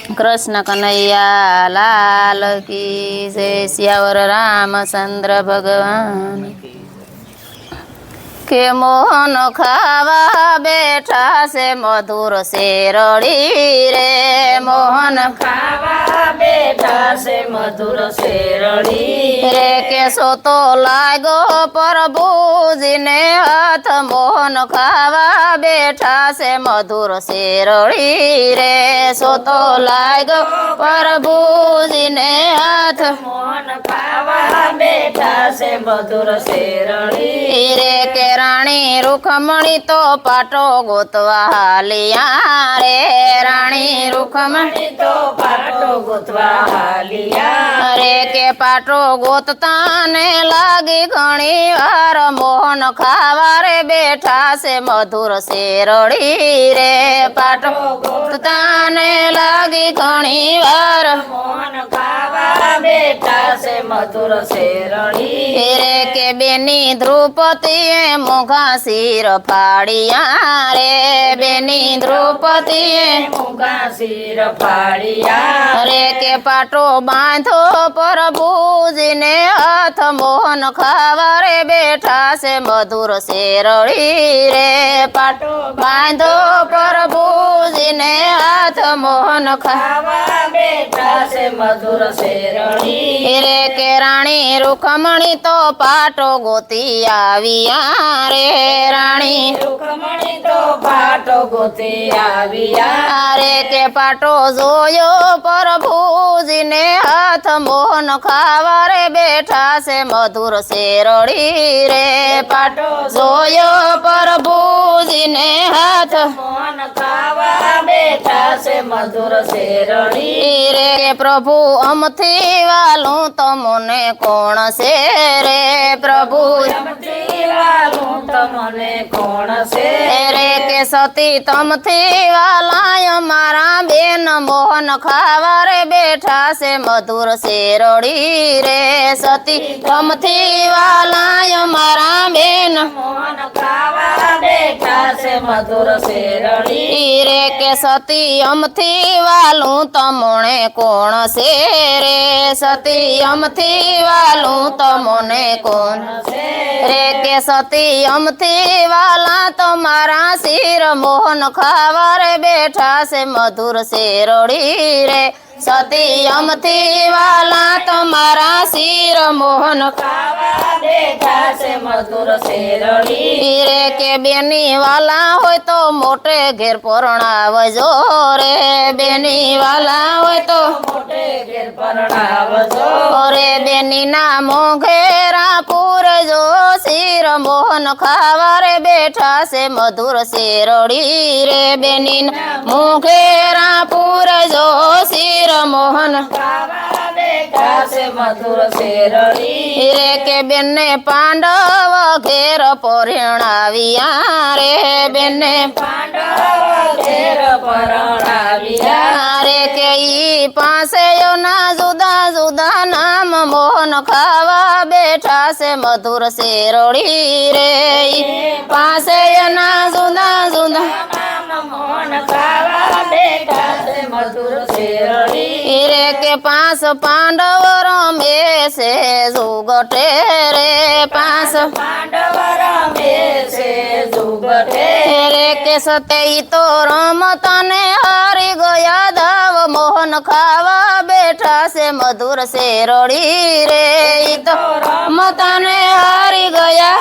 कृष्ण कन्हैया लाल की जय। सियावर रामचंद्र भगवान के मोहन खावा बैठा से मधुर शेरड़ी रे। मोहन खावा बेटा से मधुर शेरड़ी रे के सो तो लागो प्रभु जी ने हाथ। मोहन खावा बैठा से मधुर शेरड़ी रे। सो तो लागो प्रभु जी ने हाथ। मोहन खावा बेटा से मधुर शेरड़ी रे के रानी रुखमणी तो पाटो गोतवा हालिया रे। रानी रुखमणी तो पाटो गुथवा हालिया रे के पाटो गोतता ने लागी घणी वार। मोहन खावा रे बैठा से मधुर शेरड़ी रे। पाटो गोतता ने लागी घणी वार। मोहन खावा बेटा से मधुर शेरड़ी रे के बेनी द्रौपदी मोघा सिर फाड़िया रे। बेनी द्रौपदी मुगा सिर फाड़िया रे के पाटो बांधो प्रभु जी ने हाथ। मोहन खावा रे बैठा से मधुर शेरड़ी रे। पाटो बांधो प्रभु जी ने हाथ। मोहन खावा खावा बेटा से मधुर शेरड़ी रे के रानी रुखमणी तो पाटो गोती आविया रे। रानी रुक्मणी तो पाटो गोती आविया रे के पाटो जोयो प्रभु जी ने हाथ। मोहन खावा रे बैठा से मधुर शेरड़ी रे। पाटो जोयो प्रभु जी ने हाथ। मोहन खावा बेटा से मधुर शेरड़ी रे के प्रभु अमथी वालू तमने कोण से रे। प्रभु वालू तमने कोण से रे के सती तमथी वाला मारा बेन। मोहन खावा रे बैठा से मधुर शेरड़ी रे। सती तमथी वाला मारा बेन। मोहन खावा बेटा से मधुर शेरड़ी रे के सती अमथी वालू तमने कोण से रे। सती अमथी वालू तमने कोण रे के सती अमथी वाला तुम्हारा सिर। मोहन खावा रे बैठा से मधुर शेरड़ी रे। सती अमथी वाला तुम्हारा सिर। मोहन खावा बेटा से मधुर शेरड़ी रे के बेनी वाला हो तो मोटे घेर परणावजो रे। बेनी वाला हो तो मोटे घेर परणावजो रे। बेनी ना मोघेरा पूर जो सिर। मोहन खावा रे बैठा से मधुर शेरड़ी रे। बेनी मोघेरा पूर जो सिर। मोहन खावा बेटा से मधुर शेरड़ी रे के बेने पांडव घेर परिणाविया रे। बेने पांडव घेर परणाविया रे के ई पासे यो ना जुदा जुदा नाम। मोहन खावा बैठा से मधुर शेरड़ी रे। ई पासे यो ना जुदा जुदा मोहन खावा बेटा से मधुर शेरड़ी रे के पास पांडव रमे से जुगटे रे। पास पांडव रमे से जुगटे रे के सते तो रमतने हारी गया धाव। मोहन खावा बैठा से मधुर शेरड़ी रे। ई तो रमतने हारी गया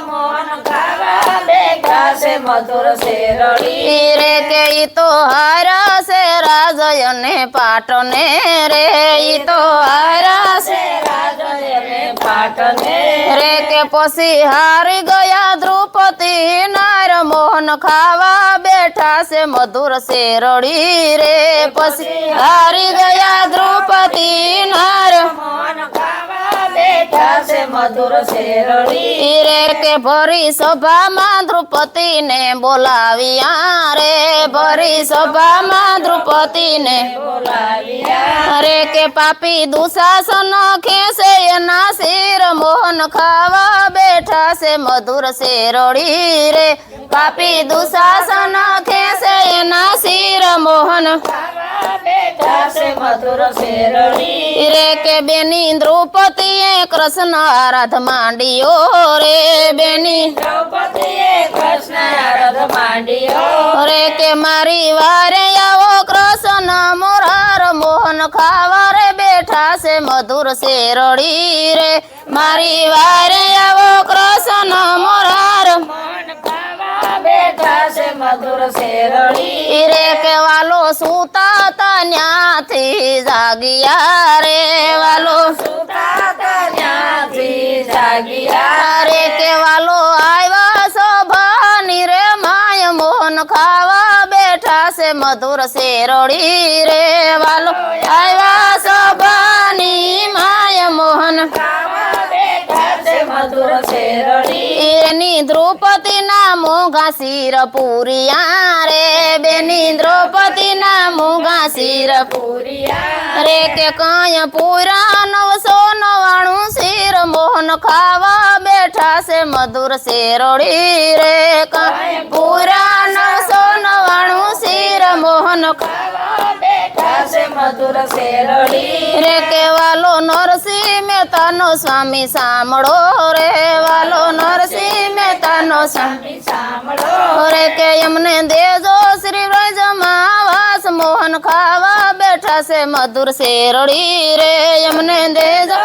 मोहन खावा बेटा से मधुर शेरड़ी रे के ई तो हारा से राजयने पाटने रे। ई तो हारा से राजने पाटने रे के पसी हारी गया द्रौपदी नार। मोहन खावा बैठा से मधुर शेरड़ी रे। पसी हारी गया द्रौपदी नार। मोहन खावा बेटा से मधुर शेरड़ी रे के भरी सभा में द्रौपदी ने बोलाविया रे। भरी सभा में द्रौपदी ने बोलाविया रे के पापी दुशासन खेसे ना सिर। मोहन खावा बैठा से मधुर शेरड़ी रे। पापी दुशासन खेसे ना सिर। मोहन खावा बेटा બેઠા છે મધુર શેરડી રે કે બેની દ્રૌપદીએ કૃષ્ણ આરાધ માંડ્યો રે બેની દ્રૌપદીએ કૃષ્ણ આરાધ માંડ્યો રે કે મારી વારે આવો કૃષ્ણ મોરાર મોહન ખાવા રે બેઠા છે મધુર શેરડી રે મારી વારે આવો કૃષ્ણ મોરાર મન ખાવા બેઠા છે મધુર શેરડી રે કે વાલો સુતા તા ન્યાથી જાગિયા રે વાલો સુતા ત્યાંથી જાગ્યા રે કે વાલો આવ્યા શોભાની રે માય મોહન ખાવા બેઠા છે મધુર શેરડી રે વાલો આવ્યા શોભાની માય મોહન ખાવા બેઠા છે મધુર શેરડી એની દ્રૌપદીના મોઘા શિર પૂરિયા રે બેની દ્રૌપદીના મોઘા શિર પૂરિયા રે કે કાંય પૂરા 999 શિર મોહન ખાવા બેઠા છે મધુર શેરડી રે કાંય પૂરા 999 શિર મોહન ખાવા બેઠા છે મધુર શેરડી રે કે વાલો નરસિંહ મહેતાનો સ્વામી સાંભળો રે વાલો નરસિંહ મહેતાનો સ્વામી સાંભળો રે કે એમને દેજો શ્રી વ્રજમાં વાસ મોહન ખાવા બેઠા છે મધુર શેરડી રે એમને દેજો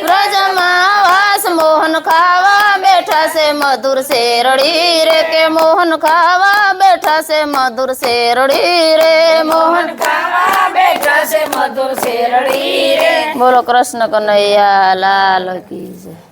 વ્રજમાં વાસ મોહન ખાવા બેઠા છે મધુર શેરડી રે કે મોહન ખાવા બેઠા છે મધુર શેરડી રે મોહન ખાવા બેઠા છે મધુર શેરડી રે બોલો કૃષ્ણ કનૈયા લાલ કી જય.